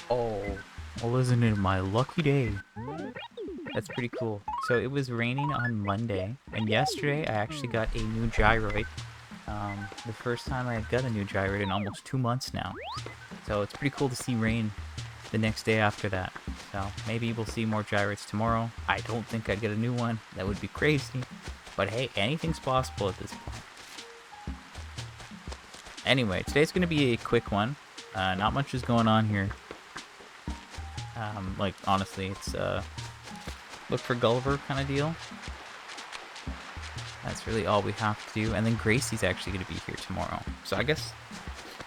Oh, well, isn't it my lucky day? That's pretty cool. So it was raining on Monday, and yesterday I actually got a new gyroid. The first time I had got a new gyroid in almost 2 months now. So it's pretty cool to see rain the next day after that. So maybe we'll see more gyroids tomorrow. I don't think I'd get a new one. That would be crazy. But hey, anything's possible at this point. Anyway, today's going to be a quick one. Not much is going on here. Like, honestly, it's look for Gulliver kind of deal. That's really all we have to do. And then Gracie's actually going to be here tomorrow. So I guess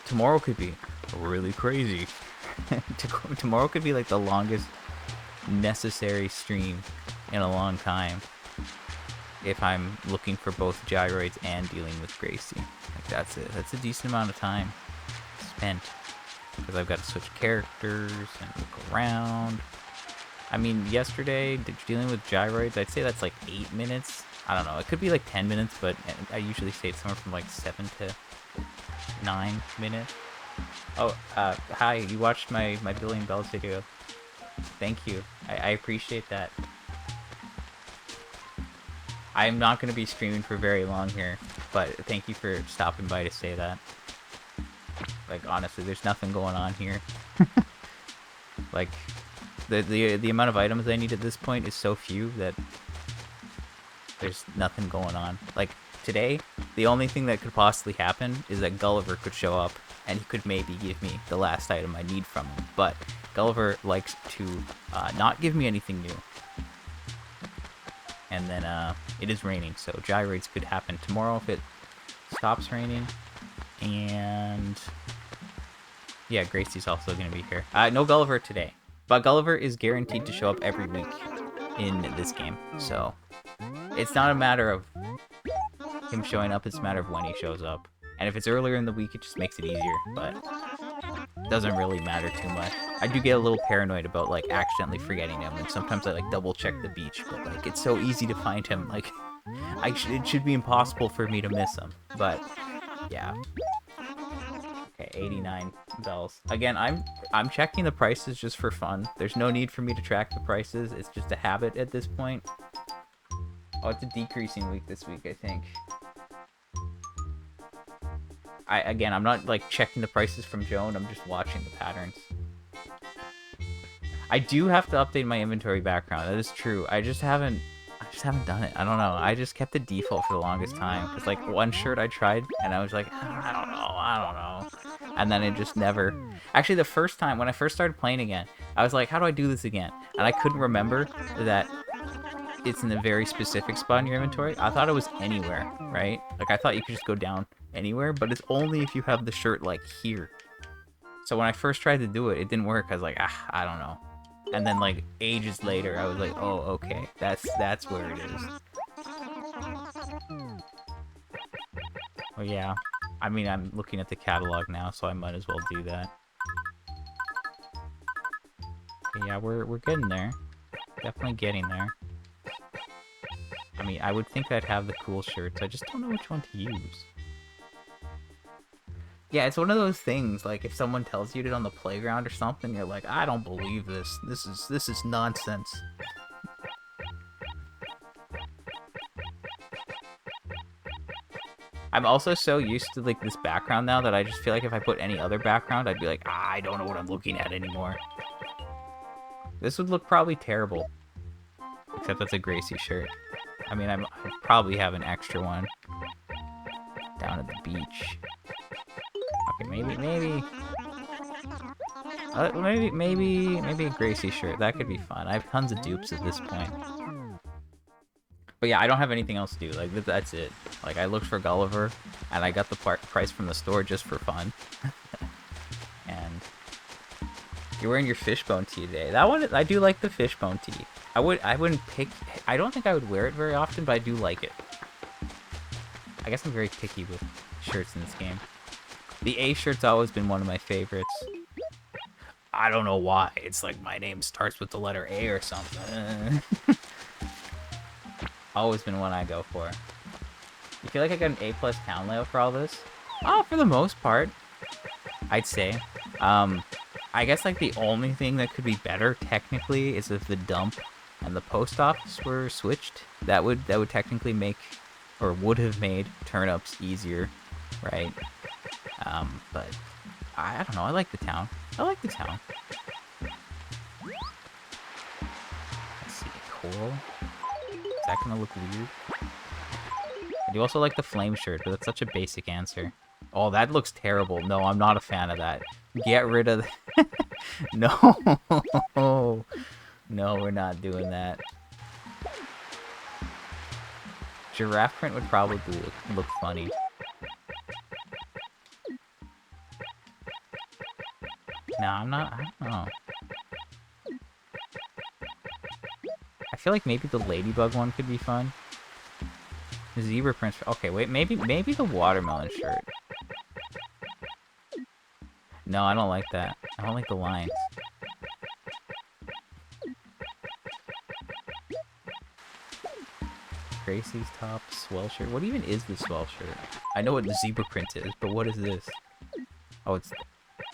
tomorrow could be really crazy. Tomorrow could be like the longest necessary stream in a long time. If I'm looking for both gyroids and dealing with Gracie. Like, that's it. That's a decent amount of time spent. Because I've got to switch characters and look around. I mean, yesterday, dealing with gyroids, I'd say that's like 8 minutes. I don't know. It could be like 10 minutes, but I usually say it's somewhere from like 7 to 9 minutes. Oh, hi. You watched my Billion Bells video. Thank you. I appreciate that. I'm not going to be streaming for very long here, but thank you for stopping by to say that. Like, honestly, there's nothing going on here. Like, the amount of items I need at this point is so few that there's nothing going on. Like, today, the only thing that could possibly happen is that Gulliver could show up, and he could maybe give me the last item I need from him. But Gulliver likes to not give me anything new. And then, it is raining, so gyroids could happen tomorrow if it stops raining. And yeah, Gracie's also going to be here. No Gulliver today, but Gulliver is guaranteed to show up every week in this game. So it's not a matter of him showing up, it's a matter of when he shows up. And if it's earlier in the week, it just makes it easier, but it doesn't really matter too much. I do get a little paranoid about, like, accidentally forgetting him, and sometimes I, like, double check the beach, but, like, it's so easy to find him, like, it should be impossible for me to miss him, but yeah. Okay, 89 bells. Again, I'm checking the prices just for fun. There's no need for me to track the prices. It's just a habit at this point. Oh, it's a decreasing week this week, I think. Again, I'm not, like, checking the prices from Joan. I'm just watching the patterns. I do have to update my inventory background. That is true. I just haven't done it. I don't know. I just kept the default for the longest time. Because, like, one shirt I tried, and I was like, I don't know. And then it just never... Actually, the first time, when I first started playing again, I was like, how do I do this again? And I couldn't remember that it's in a very specific spot in your inventory. I thought it was anywhere, right? Like, I thought you could just go down anywhere, but it's only if you have the shirt, like, here. So when I first tried to do it, it didn't work. I was like, I don't know. And then, like, ages later, I was like, oh, okay, that's where it is. Oh, yeah. I mean, I'm looking at the catalog now, so I might as well do that. Okay, yeah, we're getting there. Definitely getting there. I mean, I would think I'd have the cool shirts. I just don't know which one to use. Yeah, it's one of those things, like, if someone tells you it on the playground or something, you're like, I don't believe this. This is nonsense. I'm also so used to, like, this background now that I just feel like if I put any other background, I'd be like, I don't know what I'm looking at anymore. This would look probably terrible. Except that's a Gracie shirt. I mean, I probably have an extra one down at the beach. Okay, maybe a Gracie shirt. That could be fun. I have tons of dupes at this point. But yeah, I don't have anything else to do. Like, that's it. Like, I looked for Gulliver, and I got the price from the store just for fun. And you're wearing your fishbone tee today. That one, I do like the fishbone tee. I wouldn't pick... I don't think I would wear it very often, but I do like it. I guess I'm very picky with shirts in this game. The A shirt's always been one of my favorites. I don't know why. It's like my name starts with the letter A or something. Always been one I go for. You feel like I got an A+ town layout for all this? Oh, for the most part, I'd say. I guess like the only thing that could be better technically is if the dump and the post office were switched. That would technically make, or would have made, turn-ups easier, right? But I don't know. I like the town. I like the town. Let's see, coral. Is that gonna look weird? I do also like the flame shirt, but that's such a basic answer. Oh, that looks terrible. No, I'm not a fan of that. Get rid of that. No. No, we're not doing that. Giraffe print would probably look funny. No, I'm not. I don't know. I feel like maybe the ladybug one could be fun. The zebra print. Okay, wait. Maybe the watermelon shirt. No, I don't like that. I don't like the lines. Gracie's top, swell shirt. What even is the swell shirt? I know what the zebra print is, but what is this? Oh, it's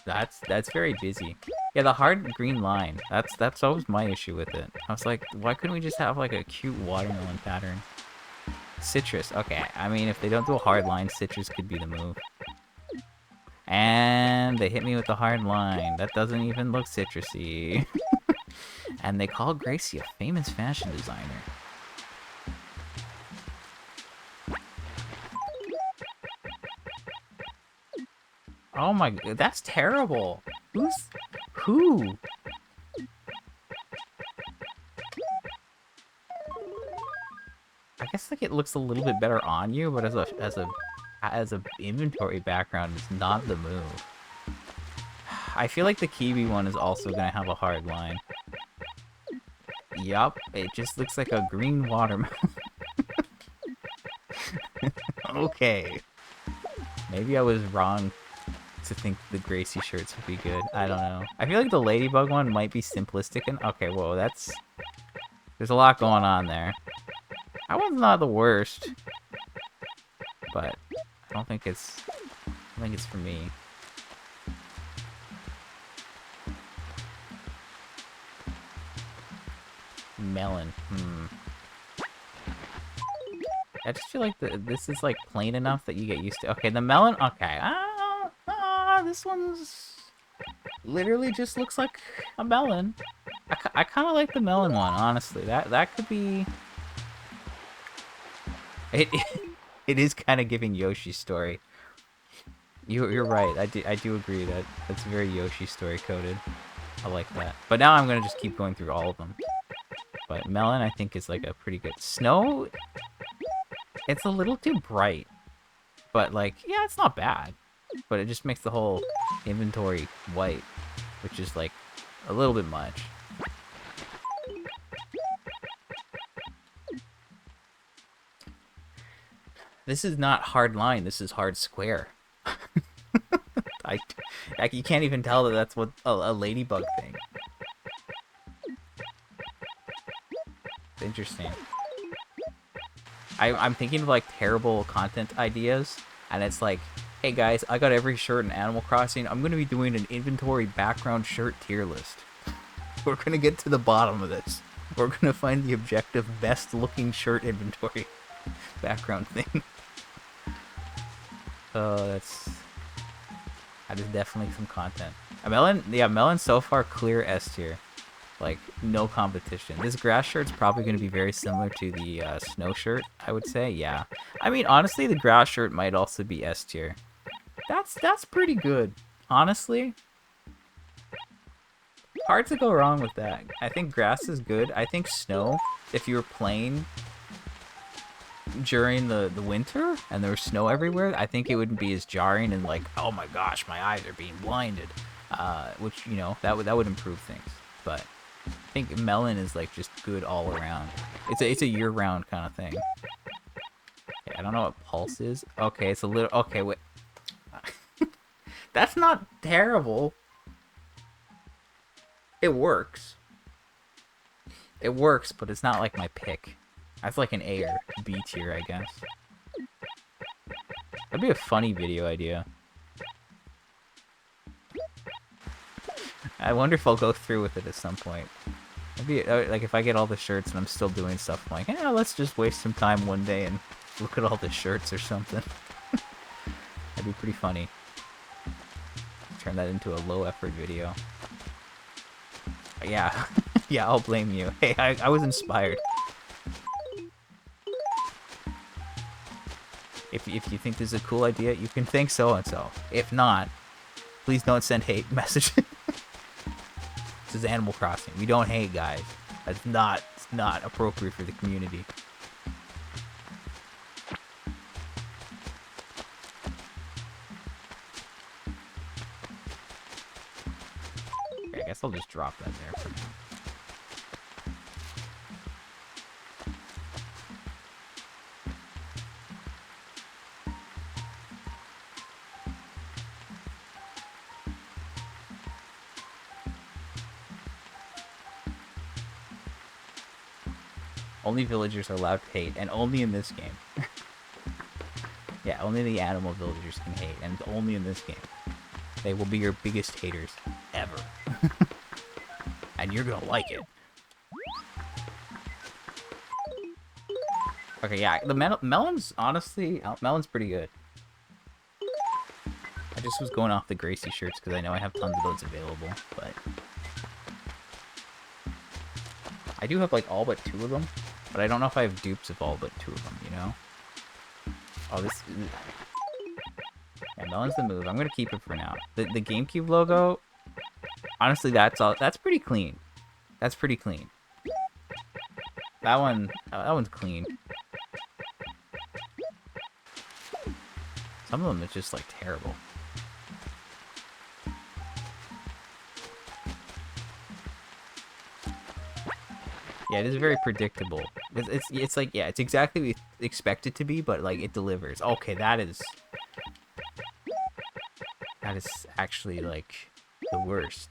that's very busy. Yeah, the hard green line. That's always my issue with it. I was like, why couldn't we just have like a cute watermelon pattern? Citrus. Okay, I mean, if they don't do a hard line, citrus could be the move. And they hit me with the hard line. That doesn't even look citrusy. And they call Gracie a famous fashion designer. Oh my, that's terrible. Who? I guess like it looks a little bit better on you, but as a inventory background, it's not the move. I feel like the kiwi one is also gonna have a hard line. Yup, it just looks like a green watermelon. Okay. Maybe I was wrong to think the Gracie shirts would be good. I don't know. I feel like the ladybug one might be simplistic and okay, whoa, there's a lot going on there. That one's not the worst. But I don't think it's for me. Melon. I just feel like this is like plain enough that you get used to. Okay, the melon. Okay. This one's literally just looks like a melon. I kind of like the melon one, honestly. That could be. It is kind of giving Yoshi's story. You're right. I do agree that that's very Yoshi story coded. I like that. But now I'm gonna just keep going through all of them. But melon, I think, is like a pretty good. Snow, it's a little too bright. But like, yeah, it's not bad. But it just makes the whole inventory white, which is like a little bit much. This is not hard line. This is hard square. You can't even tell that that's what a ladybug thing. It's interesting. I'm thinking of like terrible content ideas, and it's like, hey guys, I got every shirt in Animal Crossing. I'm gonna be doing an inventory background shirt tier list. We're gonna get to the bottom of this. We're gonna find the objective best looking shirt inventory background thing. Oh, that is definitely some content. Melon's so far clear S tier. Like, no competition. This grass shirt's probably going to be very similar to the snow shirt, I would say. Yeah. I mean, honestly, the grass shirt might also be S tier. That's pretty good. Honestly. Hard to go wrong with that. I think grass is good. I think snow, if you were playing during the winter and there was snow everywhere, I think it wouldn't be as jarring and like, oh my gosh, my eyes are being blinded. Which, you know, that would improve things. But I think melon is like just good all around. It's a year-round kind of thing. Yeah, I don't know what pulse is. Okay, it's a little... Okay, wait. That's not terrible. It works. It works, but it's not like my pick. That's like an A or B tier, I guess. That'd be a funny video idea. I wonder if I'll go through with it at some point. Maybe, like, if I get all the shirts and I'm still doing stuff, I'm like, yeah, let's just waste some time one day and look at all the shirts or something. That'd be pretty funny. Turn that into a low-effort video. Yeah. Yeah, I'll blame you. Hey, I was inspired. If you think this is a cool idea, you can thank so-and-so. If not, please don't send hate messages. This is Animal Crossing. We don't hate, guys. It's not appropriate for the community. Okay, I guess I'll just drop that there for now. Only villagers are allowed to hate, and only in this game. Yeah, only the animal villagers can hate, and only in this game. They will be your biggest haters ever. And you're gonna like it. Okay, yeah, the melon's, honestly, melon's pretty good. I just was going off the Gracie shirts because I know I have tons of those available, but... I do have, like, all but 2 of them. But I don't know if I have dupes of all but 2 of them, you know? Oh, this... Yeah, melon's the move. I'm gonna keep it for now. The GameCube logo... Honestly, that's pretty clean. That's pretty clean. That one's clean. Some of them is just, like, terrible. Yeah, it is very predictable. It's like, yeah, it's exactly what you expect it to be, but like it delivers. Okay, that is actually like the worst.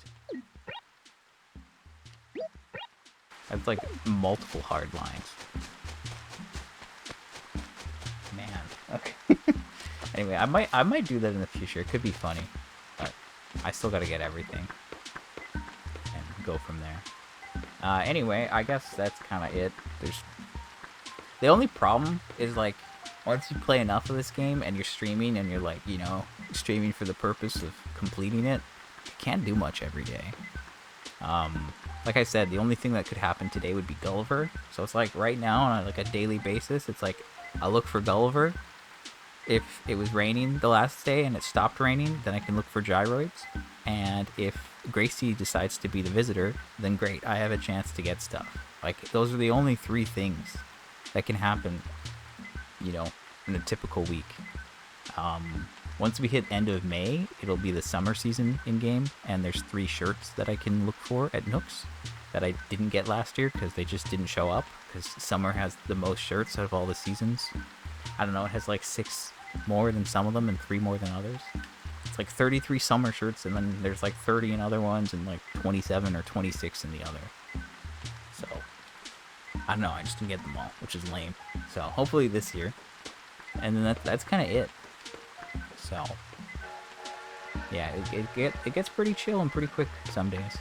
That's like multiple hard lines. Man. Okay. Anyway, I might do that in the future. It could be funny, but I still gotta get everything and go from there. Anyway, I guess that's kind of it. The only problem is, like, once you play enough of this game and you're streaming and you're, like, you know, streaming for the purpose of completing it, you can't do much every day. Like I said, the only thing that could happen today would be Gulliver. So it's like right now on like a daily basis, it's like I look for Gulliver. If it was raining the last day and it stopped raining, then I can look for gyroids. And if Gracie decides to be the visitor, then great, I have a chance to get stuff. Like, those are the only 3 things that can happen, you know, in a typical week. Once we hit end of May, it'll be the summer season in-game, and there's 3 shirts that I can look for at Nooks that I didn't get last year because they just didn't show up, because summer has the most shirts out of all the seasons. I don't know, it has like 6 more than some of them and 3 more than others. It's like 33 summer shirts, and then there's like 30 in other ones, and like 27 or 26 in the other. So, I don't know, I just didn't get them all, which is lame. So, hopefully this year. And then that's kind of it. So, yeah, it gets pretty chill and pretty quick some days.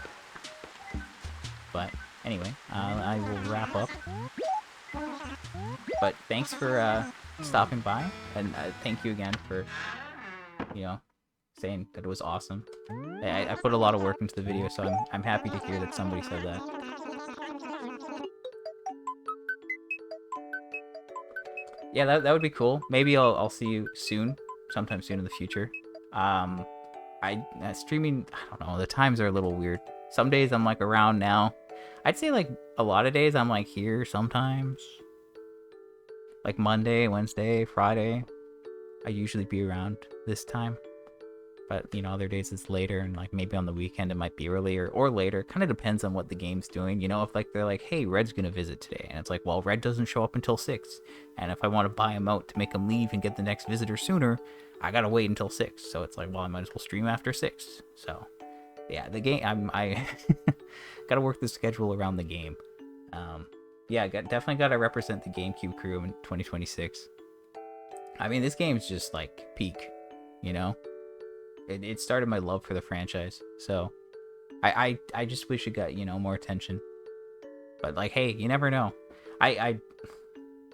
But, anyway, I will wrap up. But thanks for stopping by, and thank you again for, you know, saying that it was awesome. I put a lot of work into the video, so I'm happy to hear that somebody said that. Yeah, that would be cool. Maybe I'll see you soon, sometime soon in the future. Streaming, I don't know, the times are a little weird. Some days I'm like around now. I'd say like a lot of days I'm like here sometimes. Like Monday, Wednesday, Friday. I usually be around this time. but you know, other days it's later, and like maybe on the weekend it might be earlier or later. Kind of depends on what the game's doing. You know, if like they're like, hey, Red's gonna visit today, and it's like, well, Red doesn't show up until 6, and if I want to buy him out to make him leave and get the next visitor sooner, I gotta wait until 6. So it's like, well, I might as well stream after 6. So yeah, the game, I gotta work the schedule around the game. Yeah, definitely gotta represent the GameCube crew in 2026. I mean, this game's just like peak, you know. It started my love for the franchise, so I just wish it got, you know, more attention. But like, hey, you never know. I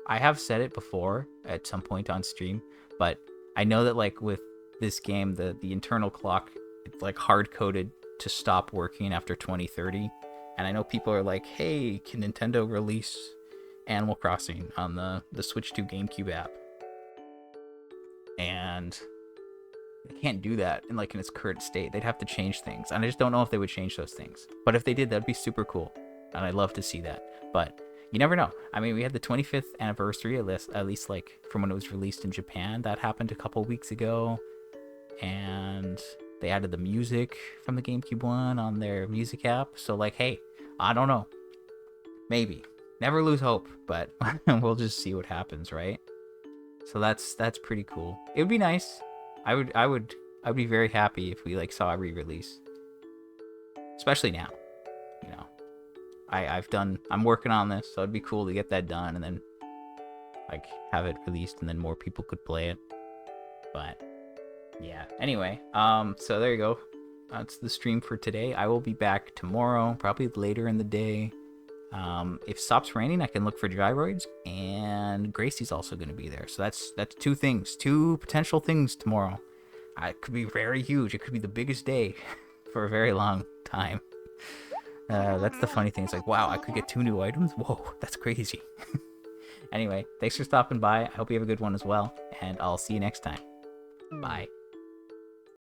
I have said it before at some point on stream, but I know that like with this game, the internal clock, it's like hard coded to stop working after 2030, and I know people are like, hey, can Nintendo release Animal Crossing on the Switch 2 GameCube app? And they can't do that in its current state. They'd have to change things, and I just don't know if they would change those things. But if they did, that'd be super cool, and I'd love to see that. But you never know. I mean, we had the 25th anniversary, at least like from when it was released in Japan. That happened a couple weeks ago, and they added the music from the GameCube one on their music app. So like, hey, I don't know. Maybe. Never lose hope, but we'll just see what happens, right? So that's pretty cool. It would be nice. I'd be very happy if we like saw a re-release. Especially now. You know. I'm working on this, so it'd be cool to get that done and then like have it released and then more people could play it. But yeah. Anyway, so there you go. That's the stream for today. I will be back tomorrow, probably later in the day. If it stops raining, I can look for gyroids, and Gracie's also going to be there. So that's two potential things tomorrow. It could be very huge. It could be the biggest day for a very long time. That's the funny thing. It's like, wow, I could get 2 new items. Whoa, that's crazy. Anyway, thanks for stopping by. I hope you have a good one as well, and I'll see you next time. Bye.